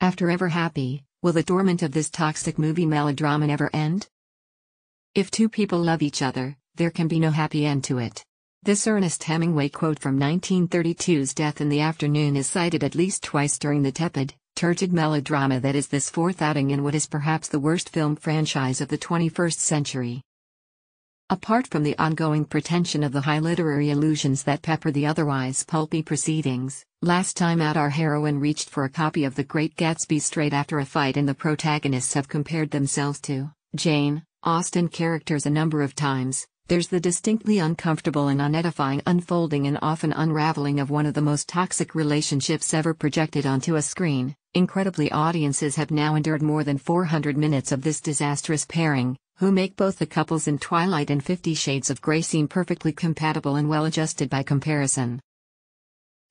After Ever Happy, will the torment of this toxic movie melodrama never end? If two people love each other, there can be no happy end to it. This Ernest Hemingway quote from 1932's Death in the Afternoon is cited at least twice during the tepid, turgid melodrama that is this fourth outing in what is perhaps the worst film franchise of the 21st century. Apart from the ongoing pretension of the high literary illusions that pepper the otherwise pulpy proceedings, last time out our heroine reached for a copy of The Great Gatsby straight after a fight and the protagonists have compared themselves to Jane Austen characters a number of times. There's the distinctly uncomfortable and unedifying unfolding and often unraveling of one of the most toxic relationships ever projected onto a screen. Incredibly, audiences have now endured more than 400 minutes of this disastrous pairing, who make both the couples in Twilight and 50 Shades of Grey seem perfectly compatible and well-adjusted by comparison.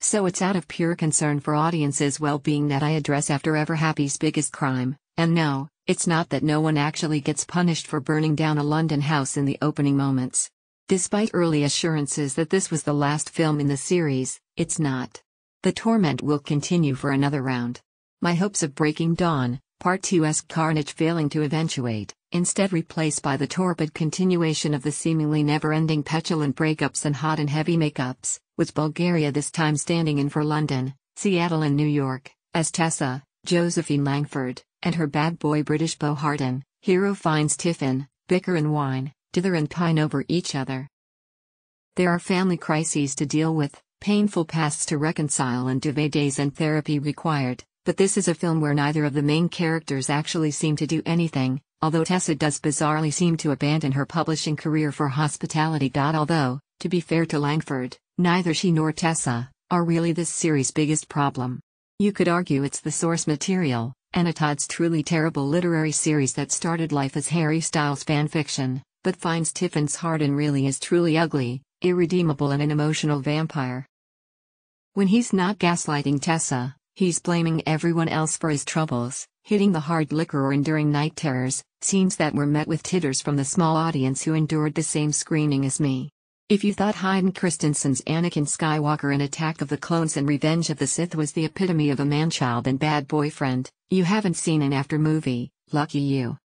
So it's out of pure concern for audiences' well-being that I address After Ever Happy's biggest crime, and no, it's not that no one actually gets punished for burning down a London house in the opening moments. Despite early assurances that this was the last film in the series, it's not. The torment will continue for another round. My hopes of Breaking Dawn, Part 2's carnage failing to eventuate, instead replaced by the torpid continuation of the seemingly never-ending petulant breakups and hot and heavy makeups, with Bulgaria this time standing in for London, Seattle and New York, as Tessa, Josephine Langford, and her bad boy British beau Hardin. Hero finds tiffin, bicker and whine, dither and pine over each other. There are family crises to deal with, painful pasts to reconcile and duvet days and therapy required. But this is a film where neither of the main characters actually seem to do anything, although Tessa does bizarrely seem to abandon her publishing career for hospitality. Although, to be fair to Langford, neither she nor Tessa are really this series' biggest problem. You could argue it's the source material, and Todd's truly terrible literary series that started life as Harry Styles fanfiction, but finds Tiffin's Hardin really is truly ugly, irredeemable and an emotional vampire. When he's not gaslighting Tessa, he's blaming everyone else for his troubles, hitting the hard liquor or enduring night terrors, scenes that were met with titters from the small audience who endured the same screening as me. If you thought Hayden Christensen's Anakin Skywalker in Attack of the Clones and Revenge of the Sith was the epitome of a man-child and bad boyfriend, you haven't seen an after movie. Lucky you.